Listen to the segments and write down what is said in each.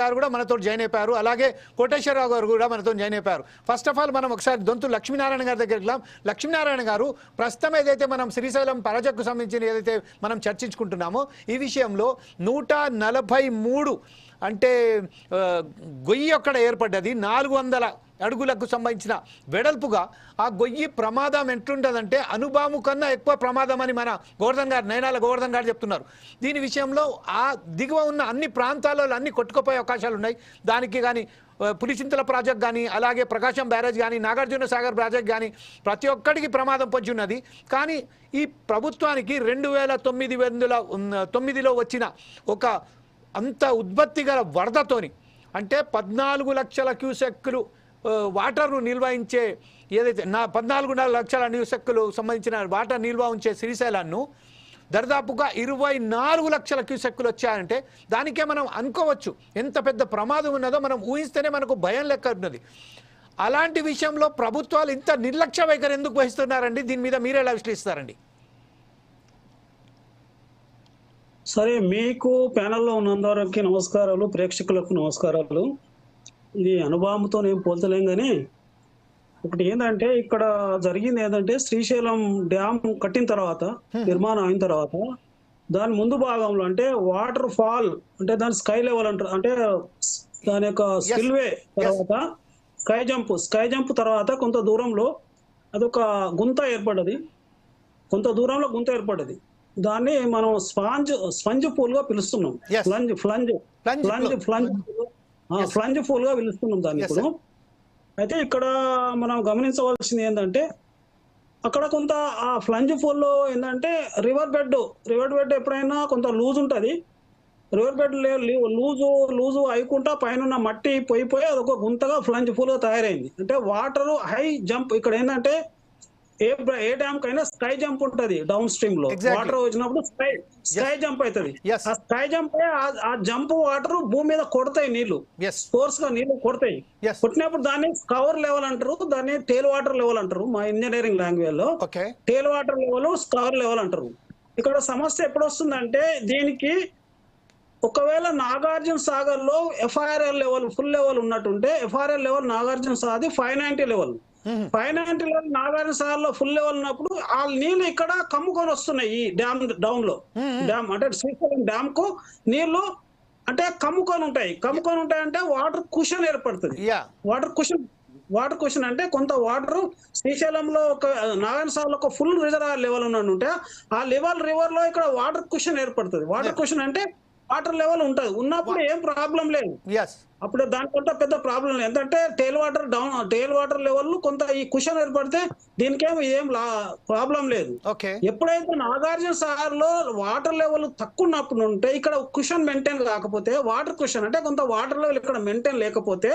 గారు కూడా మనతో జాయిన్ అయిపోయారు. అలాగే కోటేశ్వరరావు గారు కూడా మనతో జాయిన్ అయిపోయారు. ఫస్ట్ ఆఫ్ ఆల్ మనం ఒకసారి దొంతు లక్ష్మీనారాయణ గారి దగ్గరికి వెళ్దాం. లక్ష్మీనారాయణ గారు, ప్రస్తుతం ఏదైతే మనం శ్రీశైలం ప్రాజెక్టుకు సంబంధించిన ఏదైతే మనం చర్చించుకుంటున్నామో ఈ విషయంలో 143 అంటే గొయ్యి అక్కడ ఏర్పడ్డది. 400 అడుగులకు సంబంధించిన వెడల్పుగా ఆ గొయ్యి ప్రమాదం ఎట్లుంటుందంటే అణుబాంబు కన్నా ఎక్కువ ప్రమాదం అని మన గోవర్ధన్ గారు, నయనాల గోవర్ధన్ గారు చెప్తున్నారు. దీని విషయంలో ఆ దిగువ ఉన్న అన్ని ప్రాంతాలలో అన్ని కొట్టుకుపోయే అవకాశాలు ఉన్నాయి. దానికి కానీ పులిచింతల ప్రాజెక్ట్ కానీ, అలాగే ప్రకాశం బ్యారేజ్ కానీ, నాగార్జున సాగర్ ప్రాజెక్ట్ కానీ ప్రతి ఒక్కడికి ప్రమాదం పొంచి ఉన్నది. కానీ ఈ ప్రభుత్వానికి 2009లో వచ్చిన ఒక అంత ఉత్పత్తి గల వరదతోని, అంటే 14 లక్షల క్యూసెక్కులు వాటర్ను నిల్వహించే ఏదైతే 14 లక్షల క్యూసెక్కులు సంబంధించిన వాటర్ నిల్వ ఉంచే శ్రీశైలాన్ని దాదాపుగా 24 లక్షల క్యూసెక్కులు వచ్చాయంటే దానికే మనం అనుకోవచ్చు ఎంత పెద్ద ప్రమాదం ఉన్నదో. మనం ఊహిస్తేనే మనకు భయం లెక్క ఉన్నది. అలాంటి విషయంలో ప్రభుత్వాలు ఇంత నిర్లక్ష్య వైఖరి ఎందుకు వహిస్తున్నారండి? దీని మీద మీరు ఎలా విశ్లేషిస్తారండి? సరే, మీకు ప్యానెల్లో ఉన్నందరికి నమస్కారాలు, ప్రేక్షకులకు నమస్కారాలు. ఇది అణుబాంబుతో నేను పోల్చలేం, కానీ ఒకటి ఏంటంటే ఇక్కడ జరిగింది ఏంటంటే శ్రీశైలం డ్యామ్ కట్టిన తర్వాత, నిర్మాణం అయిన తర్వాత దాని ముందు భాగంలో అంటే వాటర్ ఫాల్ అంటే దాని స్కై లెవెల్ అంటారు, అంటే దాని యొక్క స్పిల్వే తర్వాత స్కై జంప్ తర్వాత కొంత దూరంలో అదొక గుంత ఏర్పడ్డది. కొంత దూరంలో గుంత ఏర్పడ్డది. దాన్ని మనం స్పంజ్ పూల్ గా పిలుస్తున్నాం. ఫ్లంజ్ పూల్ గా పిలుస్తున్నాం దాన్ని ఇప్పుడు. అయితే ఇక్కడ మనం గమనించవలసింది ఏంటంటే అక్కడ కొంత ఆ ఫ్లంజ్ పూల్ లో ఏంటంటే రివర్ బెడ్ ఎప్పుడైనా కొంత లూజ్ ఉంటుంది. రివర్ బెడ్ లూజు అయికుంటా పైన మట్టి పోయిపోయి అదొక గుంతగా ఫ్లంజ్ పూల్ గా తయారైంది. అంటే వాటర్ హై జంప్. ఇక్కడ ఏంటంటే ఏ డ్యామ్ కైనా స్కై జంప్ ఉంటది. డౌన్ స్ట్రీమ్ లో వాటర్ వచ్చినప్పుడు స్కై జంప్ అవుతుంది. ఆ స్కై జంప్ ఆ జంప్ వాటర్ భూమి మీద కొడతాయి, నీళ్లు ఫోర్స్ గా నీళ్లు కొడతాయి. కొట్టినప్పుడు దాన్ని స్కవర్ లెవెల్ అంటారు, దాన్ని టేల్ వాటర్ లెవెల్ అంటారు మా ఇంజనీరింగ్ లాంగ్వేజ్ లో. టేల్ వాటర్ లెవెల్, స్కవర్ లెవెల్ అంటారు. ఇక్కడ సమస్య ఎప్పుడు వస్తుందంటే దీనికి ఒకవేళ నాగార్జున సాగర్ లో ఎఫ్ఐఆర్ఎల్ లెవెల్ ఫుల్ లెవెల్ ఉన్నట్టుంటే, FRL level Nagarjuna Sagar 590 level, 590 level Nagarjuna Sagar లో ఫుల్ లెవెల్ ఉన్నప్పుడు ఆ నీళ్లు ఇక్కడ కమ్ముకొని వస్తున్నాయి. ఈ డ్యామ్ డౌన్ లో, డ్యామ్ అంటే శ్రీశైలం డ్యామ్ కు నీళ్లు అంటే కమ్ముకొని ఉంటాయి అంటే వాటర్ కుషన్ ఏర్పడుతుంది. వాటర్ కుషన్ అంటే కొంత వాటర్ శ్రీశైలంలో ఒక నాగార్జున సాగర్ లో ఒక ఫుల్ రిజర్వాయర్ లెవెల్ ఉన్నట్టుంటే ఆ లెవెల్ రివర్ లో ఇక్కడ వాటర్ కుషన్ ఏర్పడుతుంది. వాటర్ కుషన్ అంటే వాటర్ లెవెల్ ఉంటది, ఉన్నప్పుడు ఏం ప్రాబ్లం లేదు. అప్పుడు దానికంటే పెద్ద ప్రాబ్లం లేదు. ఎందుకంటే టేల్ వాటర్ లెవెల్ కొంత ఈ కుషన్ ఏర్పడితే దీనికేం ప్రాబ్లం లేదు. ఎప్పుడైతే నాగార్జున సాగర్ లో వాటర్ లెవెల్ తక్కువ ఉన్నప్పుడు ఉంటే ఇక్కడ కుషన్ మెయింటైన్ కాకపోతే, వాటర్ కుషన్ అంటే కొంత వాటర్ లెవెల్ ఇక్కడ మెయింటైన్ లేకపోతే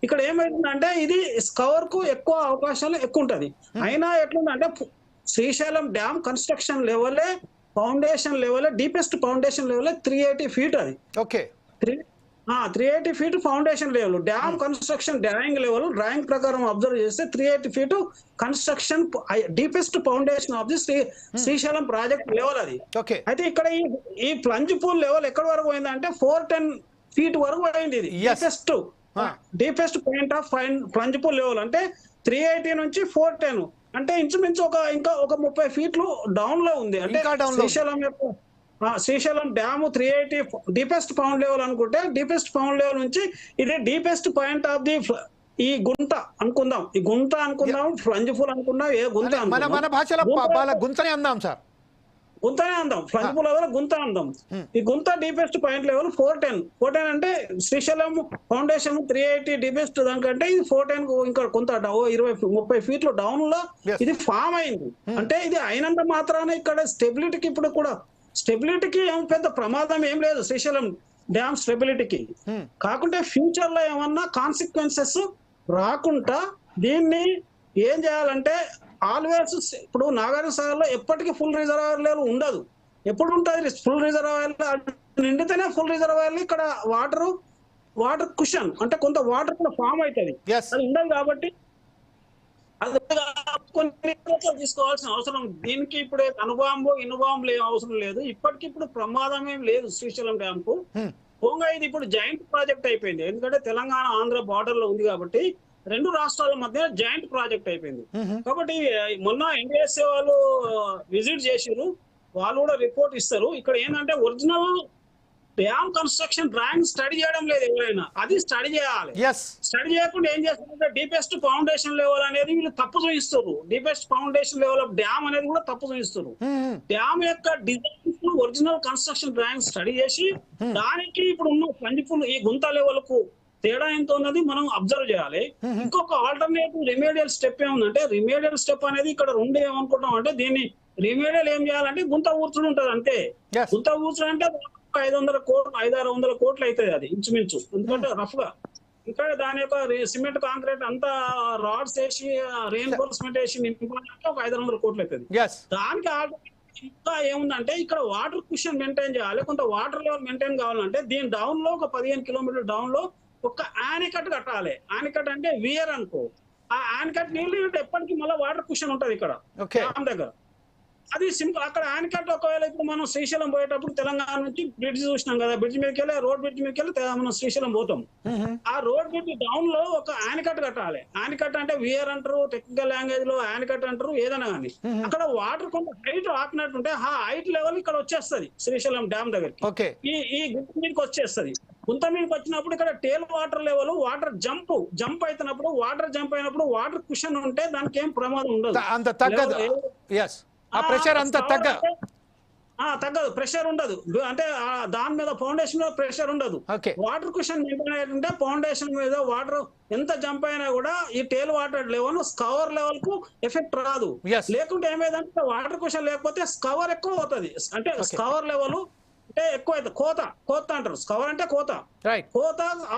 ఇక్కడ ఏమైతుందంటే ఇది స్కవర్ కు ఎక్కువ అవకాశాలు ఎక్కువ ఉంటది. అయినా ఎట్లుందంటే శ్రీశైలం డ్యామ్ కన్స్ట్రక్షన్ లెవెలే foundation level, deepest foundation level 380 feet. అది 380 feet foundation level. Dam construction drawing ప్రకారం అబ్జర్వ్ చేస్తే 380 feet construction deepest foundation of the Srisailam project level అది. అయితే ఇక్కడ ఈ ప్లంజ్ పూల్ లెవెల్ ఎక్కడి వరకు పోయిందంటే 410 ఫీట్ వరకు పోయింది. ఇది deepest point of plunge pool level అంటే 380 నుంచి 410 అంటే ఇంచుమించు ఇంకా ఒక 30 ఫీట్లు డౌన్ లో ఉంది. అంటే Srisailam dam 380 deepest pound level అనుకుంటే, డీపెస్ట్ పౌండ్ లెవెల్ నుంచి ఇది డీపెస్ట్ పాయింట్ ఆఫ్ ది ఈ గుంట అనుకుందాం, ఫ్లంజ్ పూల్ అనుకుందాం, ఏ గుంత మన భాషలో గుంతనే అందాం సార్, గుంతనే అందాం, ఫ్లంజ్ పూల్ లెవెల్ గుంత అందాం. ఈ గుంత డీపెస్ట్ పాయింట్ లెవెల్ 410 అంటే శ్రీశైలం ఫౌండేషన్ 380 డీపెస్ట్ దానికంటే ఇది 410 ఇంకా కొంత 20-30 ఫీట్లు డౌన్ లో ఇది ఫామ్ అయింది. అంటే ఇది అయినంత మాత్రాన ఇక్కడ స్టెబిలిటీకి ఇప్పుడు కూడా స్టెబిలిటీకి ఏం పెద్ద ప్రమాదం ఏం లేదు శ్రీశైలం డ్యామ్ స్టెబిలిటీకి. కాకుంటే ఫ్యూచర్ లో ఏమన్నా కాన్సిక్వెన్సెస్ రాకుండా దీన్ని ఏం చేయాలంటే ఆల్వేస్ ఇప్పుడు నాగార్జున సాగర్ లో ఎప్పటికీ ఫుల్ రిజర్వాయర్ లెవెల్ ఉండదు. ఎప్పుడు ఉంటుంది ఫుల్ రిజర్వాయర్ నిండితేనే ఫుల్ రిజర్వాయర్ ఇక్కడ వాటర్ కుషన్ అంటే కొంత వాటర్ కూడా ఫామ్ అవుతుంది. అది ఉండదు కాబట్టి అది కొన్ని తీసుకోవాల్సిన అవసరం. దీనికి ఇప్పుడు ఇనుబాంబులు ఏం అవసరం లేదు. ఇప్పటికిప్పుడు ప్రమాదం ఏం లేదు శ్రీశైలం డ్యామ్ కు. పోగా ఇది ఇప్పుడు జాయింట్ ప్రాజెక్ట్ అయిపోయింది. ఎందుకంటే తెలంగాణ ఆంధ్ర బార్డర్ లో ఉంది కాబట్టి రెండు రాష్ట్రాల మధ్య జాయింట్ ప్రాజెక్ట్ అయిపోయింది. కాబట్టి మొన్న ఎన్డీఎస్ఏ వాళ్ళు విజిట్ చేసిరు, వాళ్ళు కూడా రిపోర్ట్ ఇస్తారు. ఇక్కడ ఏంటంటే original dam construction drawing study చేయడం లేదు ఎవరైనా, అది స్టడీ చేయాలి. స్టడీ చేయకుండా ఏం చేస్తారంటే డీపెస్ట్ ఫౌండేషన్ లెవెల్ అనేది వీళ్ళు తప్పు చూపిస్తారు. Deepest foundation level of dam అనేది కూడా తప్పు చూపిస్తారు. డ్యామ్ యొక్క designs original construction drawing study చేసి దానికి ఇప్పుడు ఉన్న పండిపులు ఈ గుంత లెవెల్ కు తేడా ఎంత ఉన్నది మనం అబ్జర్వ్ చేయాలి. ఇంకొక ఆల్టర్నేటివ్ రిమేడియల్ స్టెప్ ఏముందంటే, రిమేడియల్ స్టెప్ అనేది ఇక్కడ రెండు ఏమనుకుంటాం అంటే, దీన్ని రిమేడియల్ ఏం చేయాలంటే గుంత ఊర్చుడు ఉంటది అంతే. గుంత ఊర్చుడు అంటే 500 కోట్లు 500-600 కోట్లు అవుతుంది అది ఇంచుమించు. ఎందుకంటే రఫ్ గా ఇక్కడ దాని యొక్క సిమెంట్ కాంక్రీట్ అంతా రాడ్స్ వేసి రెయిన్ఫోర్స్మెంట్ వేసి నింపాలంటే ఒక 500 కోట్లు అవుతుంది. దానికి ఇంకా ఏముందంటే ఇక్కడ వాటర్ క్వశ్చన్ మెయింటైన్ చేయాలి, కొంత వాటర్ లెవెల్ మెయింటైన్ కావాలంటే దీని డౌన్ లో ఒక 15 కిలోమీటర్ డౌన్ లో ఒక ఆనికట్ కట్టాలి. ఆనికట్ అంటే వియర్ అనుకో, ఆ ఆనికట్ నీళ్ళు ఎప్పటికీ మళ్ళీ వాటర్ క్వశ్చన్ ఉంటది ఇక్కడ డ్యామ్ దగ్గర. అది సింపుల్. అక్కడ ఆనికట్ ఒకవేళ ఇప్పుడు మనం శ్రీశైలం పోయేటప్పుడు తెలంగాణ నుంచి బ్రిడ్జ్ చూసినాం కదా, బ్రిడ్జ్ మీదకి వెళ్ళి రోడ్ బ్రిడ్జ్ మీదకి వెళ్ళి మనం శ్రీశైలం పోతాం. ఆ రోడ్ బ్రిడ్జ్ డౌన్ లో ఒక ఆనికట్ కట్టాలి. ఆనికట్ అంటే వియర్ అంటారు, టెక్నికల్ లాంగ్వేజ్ లో ఆనికట్ అంటారు, ఏదైనా కానీ. అక్కడ వాటర్ కొంత హైట్ ఆపినట్టుంటే ఆ హైట్ లెవెల్ ఇక్కడ వచ్చేస్తుంది శ్రీశైలం డ్యామ్ దగ్గరికి, ఈ గుంత మీదకి వచ్చేస్తుంది. గుంత మీదకి వచ్చినప్పుడు ఇక్కడ టేల్ వాటర్ లెవెల్ వాటర్ జంప్ అవుతున్నప్పుడు వాటర్ జంప్ అయినప్పుడు వాటర్ కుషన్ ఉంటే దానికి ఏం ప్రమాదం ఉండదు, తగ్గదు, ప్రెషర్ ఉండదు. అంటే దాని మీద ఫౌండేషన్ లో ప్రెషర్ ఉండదు. వాటర్ కుషన్ అంటే ఫౌండేషన్ మీద వాటర్ ఎంత జంప్ అయినా కూడా ఈ టేల్ వాటర్ లెవెల్ స్కవర్ లెవెల్ కు ఎఫెక్ట్ రాదు. లేకుంటే ఏమైందంటే వాటర్ కుషన్ లేకపోతే స్కవర్ ఎక్కువ అవుతుంది. అంటే స్కవర్ లెవెల్ అంటే ఎక్కువ అవుతుంది. కోత అంటారు, స్కవర్ అంటే కోత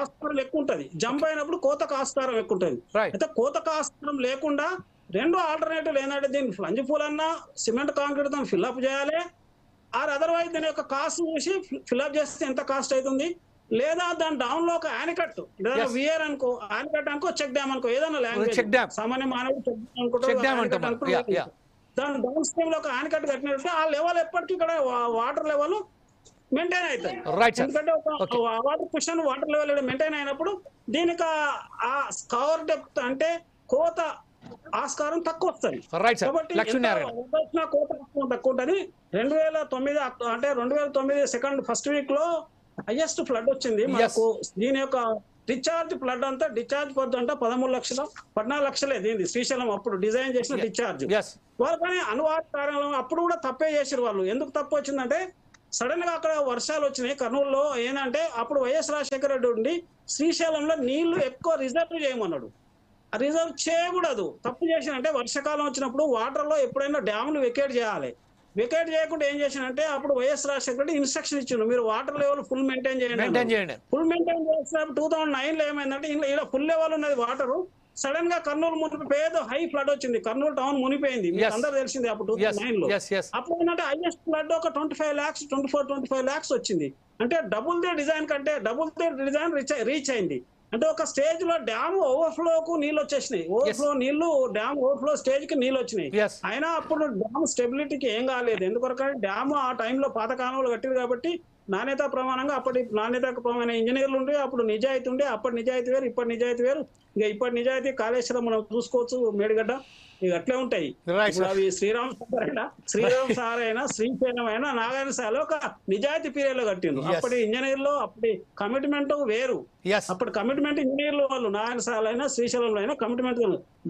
ఆస్కారం ఎక్కువ ఉంటది. జంప్ అయినప్పుడు కోతకు ఆస్కారం ఎక్కువ ఉంటది. అయితే కోతకు ఆస్కారం లేకుండా రెండు ఆల్టర్నేటివ్ ఏంటంటే దీన్ని ఫ్లంజ్ పూల్ అన్నా సిమెంట్ కాంక్రీట్ తో ఫిల్అప్ చేయాలి, ఆర్ అదర్వైజ్ దీని యొక్క కాస్ట్ చూసి ఫిల్అప్ చేస్తే ఎంత కాస్ట్ అవుతుంది, లేదా దాని డౌన్ లో ఒక ఆనికట్ లేదా వియర్ అనుకో, ఆనికట్ అనుకో, చెక్ డ్యామ్ అనుకో, ఏదైనా లాంగ్వేజ్ సామాన్య మానవుడు చెక్ డ్యామ్ అనుకుంటారు. దాని డౌన్ స్ట్రీమ్ లో ఒక ఆనికట్ కట్టినట్టు ఆ లెవెల్ ఎప్పటికీ ఇక్కడ వాటర్ లెవెల్ మెయింటైన్ అవుతుంది. ఎందుకంటే ఒక water question water level maintain అయినప్పుడు దీనికి ఆ స్కవర్ డెప్త్ అంటే కోత ఆస్కారం తక్కువ వస్తుంది. కాబట్టి కోత తక్కువ ఉంటుంది. 2009 అంటే 2009 ఫస్ట్ వీక్ లో హైయెస్ట్ ఫ్లడ్ వచ్చింది మనకు. దీని యొక్క డిశ్చార్జ్ ఫ్లడ్ అంతా డిశ్చార్జ్ పొద్దు అంటే 14 లక్షలే దీనిది శ్రీశైలం అప్పుడు డిజైన్ చేసిన డిశ్చార్జ్. వాళ్ళు కానీ అనువాద కారణంలో అప్పుడు కూడా తప్పే చేసారు వాళ్ళు. ఎందుకు తప్పు వచ్చిందంటే సడన్ గా అక్కడ వర్షాలు వచ్చినాయి కర్నూలులో. ఏంటంటే అప్పుడు వైఎస్ రాజశేఖర రెడ్డి ఉండి శ్రీశైలంలో నీళ్లు ఎక్కువ రిజర్వ్ చేయమన్నాడు. రిజర్వ్ చేయకూడదు, తప్పు చేసినంటే వర్షాకాలం వచ్చినప్పుడు వాటర్ లో ఎప్పుడైనా డ్యాములు వెకేట్ చేయాలి. వెకేట్ చేయకుండా ఏం చేసినంటే అప్పుడు వైఎస్ రాజశేఖర రెడ్డి ఇన్స్ట్రక్షన్ ఇచ్చిండు, మీరు వాటర్ లెవెల్ ఫుల్ మెయింటైన్ చేయండి. ఫుల్ మెయింటైన్ చేసినప్పుడు 2009 లో ఏమైందంటే ఇలా ఫుల్ లెవెల్ ఉన్నది వాటర్. సడన్ గా కర్నూలు మునిపి పేద హై ఫ్లడ్ వచ్చింది, కర్నూలు టౌన్ మునిపోయింది, మీకు అందరూ తెలిసింది. అప్పుడు 2009 లో అప్పుడు ఏంటంటే హైయెస్ట్ ఫ్లడ్ ఒక 25 lakhs 24-25 lakhs వచ్చింది. అంటే డబుల్ ది డిజైన్ కంటే డబుల్ ది డిజైన్ రీచ్ అయింది. అంటే ఒక స్టేజ్ లో డ్యామ్ ఓవర్ఫ్లో కు నీళ్ళు వచ్చేసినాయి, ఓవర్ఫ్లో నీళ్లు డ్యామ్ ఓవర్ఫ్లో స్టేజ్ కి నీళ్ళు వచ్చినాయి. అయినా అప్పుడు డ్యామ్ స్టెబిలిటీకి ఏం కాలేదు. ఎందుకొరకంటే డ్యామ్ ఆ టైంలో పాతకాలంలో కట్టింది కాబట్టి నాణ్యత ప్రమాణంగా అప్పటి నాణ్యత ప్రమాణ ఇంజనీర్లు ఉండే, అప్పుడు నిజాయితీ ఉండే. అప్పటి నిజాయితీ వేరు, ఇప్పటి నిజాయితీ వేరు. ఇక ఇప్పటి నిజాయితీ కాళేశ్వరం మనం చూసుకోవచ్చు, మేడిగడ్డ, ఇక అట్లే ఉంటాయి. అవి శ్రీరామ్ సార్ అయినా శ్రీశైలం అయినా నాగార్జున ఒక నిజాయితీ పీరియడ్ లో కట్టిండు. అప్పటి ఇంజనీర్లు అప్పటి కమిట్మెంట్ వేరు. అప్పటి కమిట్మెంట్ ఇంజనీర్లు వాళ్ళు నాగార్జున అయినా శ్రీశైలంలో అయినా కమిట్మెంట్.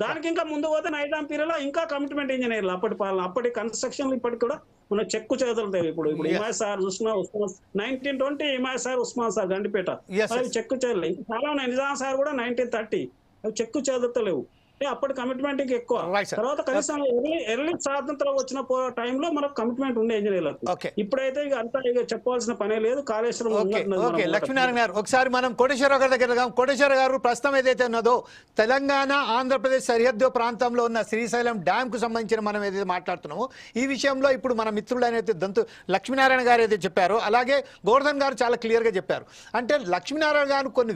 దానికి ఇంకా ముందు పోతే నైజాం పీరియడ్ లో ఇంకా కమిట్మెంట్ ఇంజనీర్లు అప్పటి పాలన, అప్పటి కన్స్ట్రక్షన్ ఇప్పటికి కూడా మన చెక్కు చేతులుతాయి. ఇప్పుడు ఇమాయ్ సార్ చూసినా 1920 ఇమాయ్ సార్, ఉస్మాన్ సార్ గండిపేట, అవి చెక్కు చేయలేదు. చాలా ఉన్నాయి. నిజాం సార్ కూడా 1930 అవి చెక్కు చేదుతలేవు. అప్పటి కమిట్మెంట్ ఎక్కువ. తర్వాత కనీసం ఎర్లీ స్వాతంత్రం వచ్చిన టైంలో మనకు కమిట్మెంట్ ఉండే ఇంజనీర్లకు. ఇప్పుడైతే ఇక అంతా ఇక చెప్పాల్సిన పనే లేదు. కాళేశ్వరం లక్ష్మీనారాయణ గారు, ఒకసారి మనం కోటేశ్వరరావు గారి దగ్గర వెళ్దాం. కోటేశ్వర గారు, ప్రస్తుతం ఏదైతే ఉన్నదో తెలంగాణ ఆంధ్రప్రదేశ్ సరిహద్దు ప్రాంతంలో ఉన్న శ్రీశైలం డ్యామ్ కు సంబంధించిన మనం ఏదైతే మాట్లాడుతున్నామో ఈ విషయంలో ఇప్పుడు మన మిత్రుడు అయితే దంతు లక్ష్మీనారాయణ గారు అయితే చెప్పారో, అలాగే గోవర్ధన్ గారు చాలా క్లియర్ గా చెప్పారు. అంటే లక్ష్మీనారాయణ గారు కొన్ని